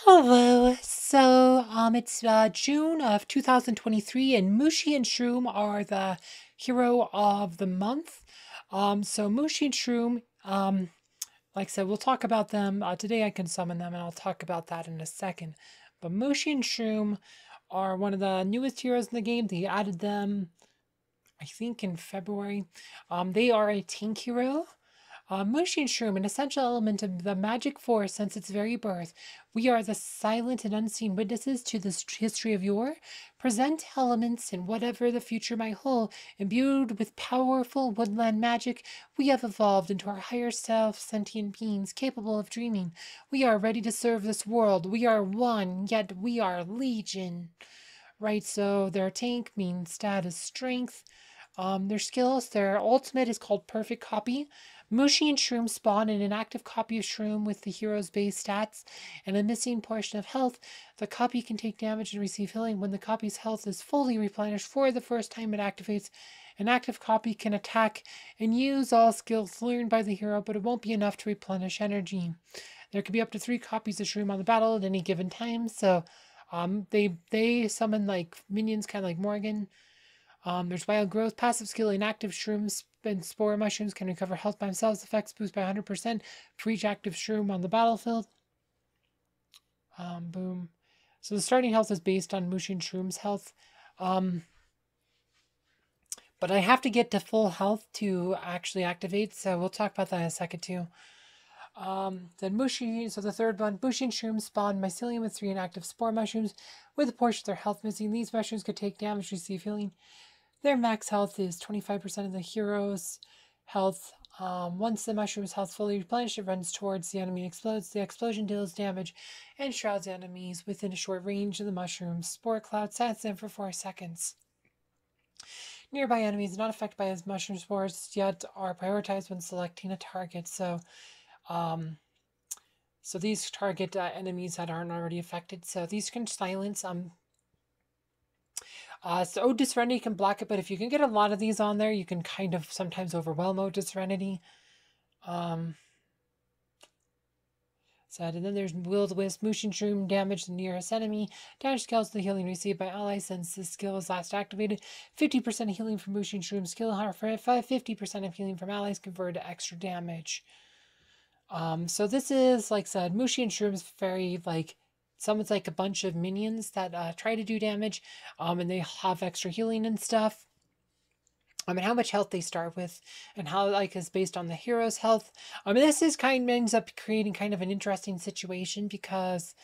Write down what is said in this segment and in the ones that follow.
Hello. It's June of 2023, and Mushy and Shroom are the hero of the month. Mushy and Shroom, like I said, we'll talk about them today. I can summon them, and I'll talk about that in a second. But Mushy and Shroom are one of the newest heroes in the game. They added them, I think, in February. They are a tank hero. Mushy and Shroom, an essential element of the magic force since its very birth. We are the silent and unseen witnesses to this history of yore. Present elements in whatever the future might hold, imbued with powerful woodland magic, we have evolved into our higher self sentient beings capable of dreaming. We are ready to serve this world. We are one, yet we are legion. Right, so their tank means stat is strength. Their skills, their ultimate is called Perfect Copy. Mushy and Shroom spawn in an active copy of Shroom with the hero's base stats and a missing portion of health. The copy can take damage and receive healing. When the copy's health is fully replenished for the first time it activates, an active copy can attack and use all skills learned by the hero, but it won't be enough to replenish energy. There can be up to 3 copies of Shroom on the battle at any given time, so they summon like minions, kind of like Morgan. There's wild growth, passive skill, inactive shrooms and spore mushrooms can recover health by themselves. Effects boost by 100% for each active shroom on the battlefield. Boom. So the starting health is based on Mushy and Shroom's health. But I have to get to full health to actually activate, so we'll talk about that in a second too. Then Mushy, so the third one, Mushy and Shroom spawn mycelium with 3 inactive spore mushrooms with a portion of their health missing. These mushrooms could take damage, receive healing. Their max health is 25% of the hero's health. Once the mushroom's health fully replenished, it runs towards the enemy and explodes. The explosion deals damage and shrouds enemies within a short range of the mushroom's spore cloud. Silence them for 4 seconds. Nearby enemies not affected by his mushroom spores yet are prioritized when selecting a target. So these target enemies that aren't already affected. So these can silence. Otis Serenity can block it, but if you can get a lot of these on there, you can kind of sometimes overwhelm Otis Serenity. And then there's Will-O-Wisp, Mushy and Shroom, damage the nearest enemy. Damage scales the healing received by allies since this skill is last activated. 50% of healing from Mushy and Shroom skill, 50% of healing from allies converted to extra damage. So this is, like I said, Mushy and Shroom's very, like, someone's like a bunch of minions that try to do damage, and they have extra healing and stuff. And how much health they start with, and how like is based on the hero's health. This is ends up creating kind of an interesting situation because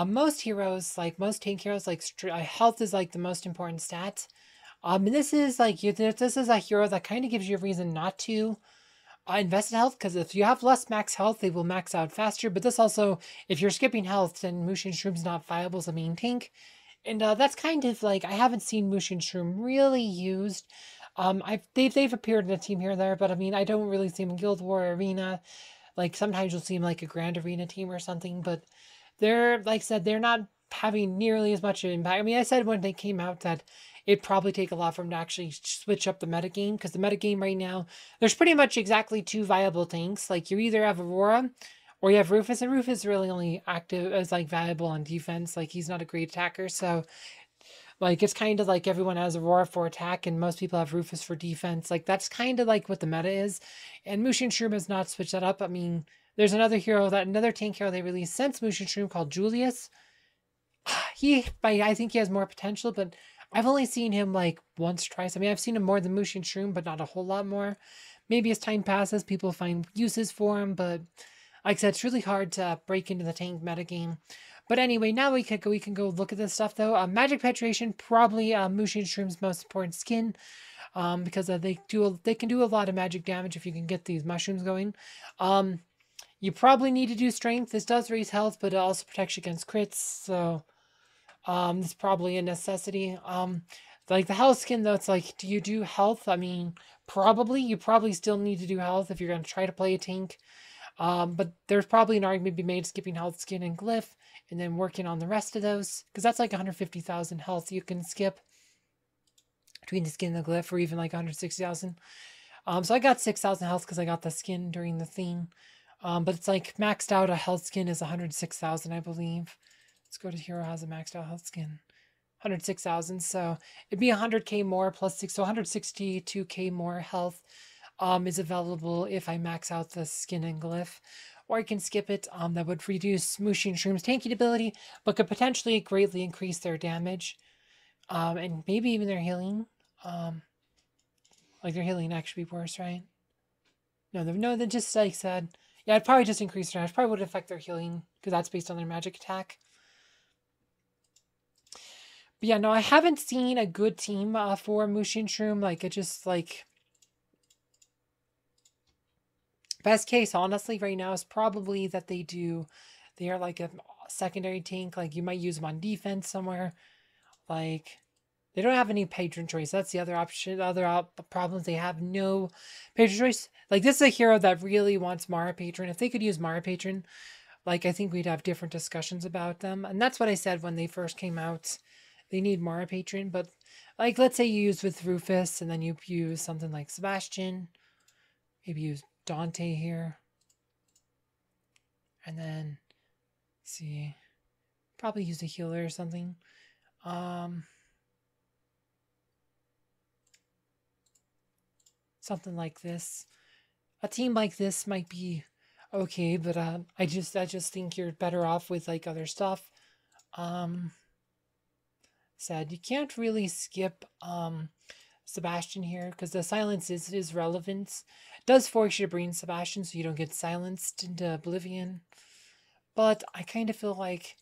most heroes, like most tank heroes, like health is like the most important stat. And this is like this is a hero that kind of gives you a reason not to invest in health, because if you have less max health, they will max out faster. But this also, if you're skipping health, then Mushy and Shroom's not viable as a main tank. And that's kind of like, I haven't seen Mushy and Shroom really used. They've appeared in a team here and there, but I mean, I don't really see them in Guild War Arena. Like sometimes you'll see them like a Grand Arena team or something, but they're, like I said, they're not having nearly as much impact. I mean, I said when they came out that it'd probably take a lot for them to actually switch up the metagame, because the metagame right now, there's pretty much exactly 2 viable tanks. Like you either have Aurora or you have Rufus, and Rufus is really only active as like valuable on defense. Like he's not a great attacker, so like it's kind of like everyone has Aurora for attack and most people have Rufus for defense. Like that's kind of like what the meta is. And Mushin Shroom has not switched that up. I mean, there's another tank hero they released since Mushin Shroom called Julius. I think he has more potential, but I've only seen him like once, twice. I mean, I've seen him more than Mushin Shroom, but not a whole lot more. Maybe as time passes, people find uses for him, but like I said, it's really hard to break into the tank metagame. But anyway, now we can go look at this stuff though. Magic Penetration, probably Mushin Shroom's most important skin, because they can do a lot of magic damage if you can get these mushrooms going. You probably need to do strength. This does raise health, but it also protects you against crits. So it's probably a necessity. Like the health skin though, it's like, do you do health? I mean, probably. You probably still need to do health if you're going to try to play a tank. But there's probably an argument to be made skipping health, skin, and glyph, and then working on the rest of those, because that's like 150,000 health you can skip between the skin and the glyph, or even like 160,000. So I got 6,000 health because I got the skin during the theme. But it's like maxed out a health skin is 106,000, I believe. Let's go to hero has a maxed out health skin. 106,000, so it'd be 100k more plus 6, so 162k more health is available if I max out the skin and glyph. Or I can skip it. That would reduce Mushy and Shroom's tanking ability, but could potentially greatly increase their damage. And maybe even their healing. Like their healing actually be worse, right? No, they just like said. Yeah, it'd probably just increase their damage. Probably would affect their healing, because that's based on their magic attack. But yeah, no, I haven't seen a good team for Mushy and Shroom. Like, it just, like... Best case, honestly, right now is probably that they are like a secondary tank. Like, you might use them on defense somewhere. Like, they don't have any patron choice. That's the other option. The other problems, they have no patron choice. Like, this is a hero that really wants Mara Patron. If they could use Mara Patron, like, I think we'd have different discussions about them. And that's what I said when they first came out. They need Mara Patron. But, like, let's say you use with Rufus, and then you use something like Sebastian. Maybe use Dante here. And then, see, probably use a healer or something. Something like this. A team like this might be okay, but I just think you're better off with like other stuff. Said you can't really skip Sebastian here because the silence is relevant. It does force you to bring Sebastian so you don't get silenced into oblivion. But I kind of feel like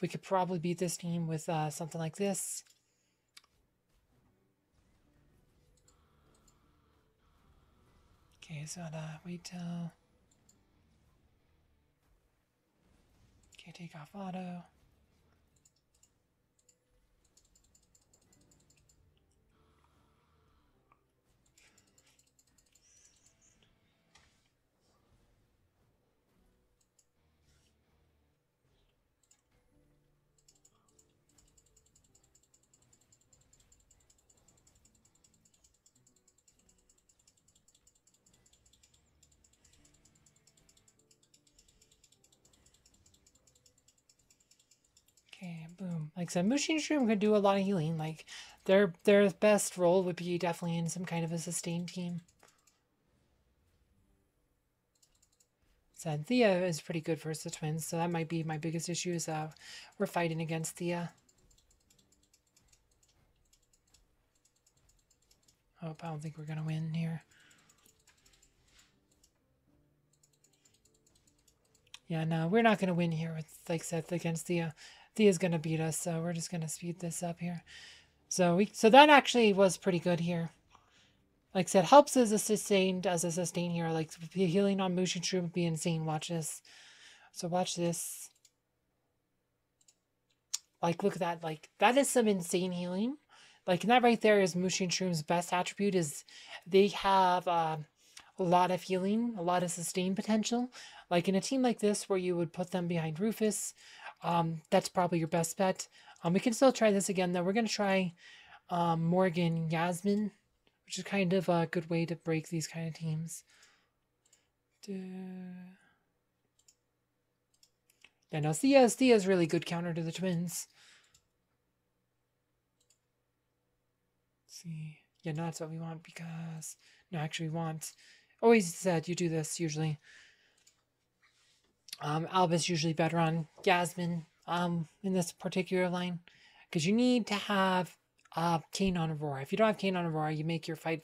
we could probably beat this team with something like this. Okay, so wait till... Okay, take off auto. Okay, boom. Like I said, Mushy and Shroom could do a lot of healing. Like their best role would be definitely in some kind of a sustained team. Said Thea is pretty good versus the twins, so that might be my biggest issue is we're fighting against Thea. Oh, I don't think we're gonna win here. Yeah, no, we're not gonna win here with like Seth against Thea. Thea's gonna beat us, so we're just gonna speed this up here. So that actually was pretty good here. Like I said, helps as a sustain here. Like healing on Mushy and Shroom would be insane. Watch this. So watch this. Like look at that. Like that is some insane healing. Like and that right there is Mushy and Shroom's best attribute is they have a lot of healing, a lot of sustain potential. Like in a team like this where you would put them behind Rufus, that's probably your best bet. We can still try this again though. We're gonna try Morgan Yasmin, which is kind of a good way to break these kind of teams. Yeah, no, Thea's really good counter to the twins. Let's see. Yeah, no, that's what we want because... No, actually we want... Always said you do this, usually. Alba's usually better on Yasmin in this particular line. Because you need to have Kane on Aurora. If you don't have Kane on Aurora, you make your fight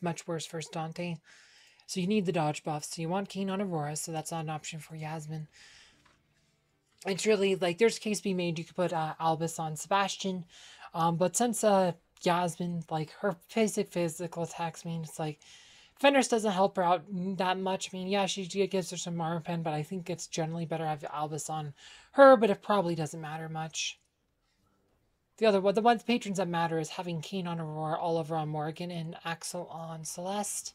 much worse versus Dante. So you need the dodge buffs. So you want Kane on Aurora, so that's not an option for Yasmin. It's really, like, there's a case to be made. You could put Albus on Sebastian. But since Yasmin, like, her basic physical attacks mean it's like, Fenris doesn't help her out that much. I mean, yeah, she gives her some armor pen, but I think it's generally better to have Albus on her, but it probably doesn't matter much. The ones patrons that matter is having Kane on Aurora, Oliver on Morgan, and Axel on Celeste.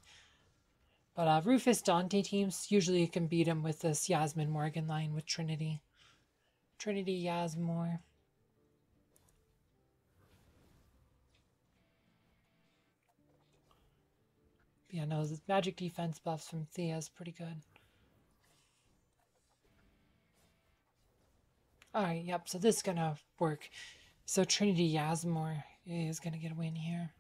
But Rufus Dante teams usually can beat him with this Yasmin Morgan line with Trinity. Trinity Yasmore. Yeah, no, the magic defense buffs from Thea is pretty good. Alright, yep, so this is gonna work. So Trinity Yasmore is gonna get a win here.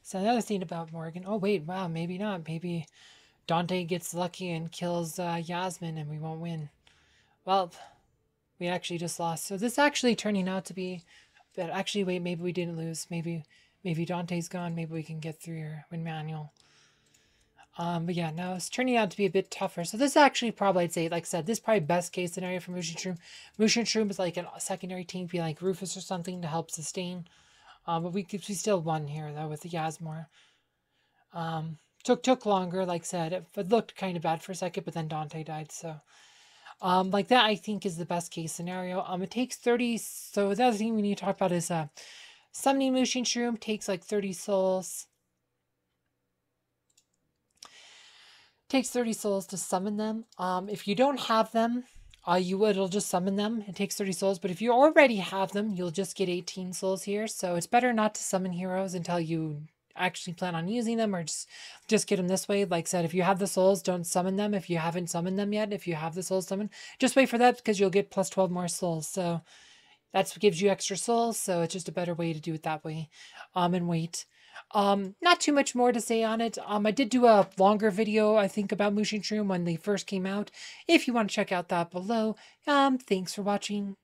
So another thing about Morgan, oh wait, wow, maybe not. Maybe Dante gets lucky and kills Yasmin and we won't win. Well, we actually just lost. So this actually turning out to be, but actually wait, maybe we didn't lose. Maybe Dante's gone. Maybe we can get through here with manual. But yeah, no, it's turning out to be a bit tougher. So this is actually probably, I'd say, like I said, this is probably best case scenario for Mushy and Shroom. Mushy and Shroom is like a secondary team, be like Rufus or something to help sustain. But we still won here though with the Yasmore. Took longer, like I said. It looked kind of bad for a second, but then Dante died. So, like that, I think is the best case scenario. It takes 30. So the other thing we need to talk about is summoning Mushy and Shroom takes like 30 souls. Takes 30 souls to summon them. If you don't have them, it'll just summon them. It takes 30 souls, but if you already have them, you'll just get 18 souls here. So it's better not to summon heroes until you actually plan on using them, or just get them this way. Like I said, if you have the souls, don't summon them. If you haven't summoned them yet, if you have the souls summoned, just wait for that because you'll get plus 12 more souls. So that's what gives you extra souls. So it's just a better way to do it that way. And wait. Not too much more to say on it. I did do a longer video, I think, about Mushy and Shroom when they first came out. If you want to check out that below. Thanks for watching.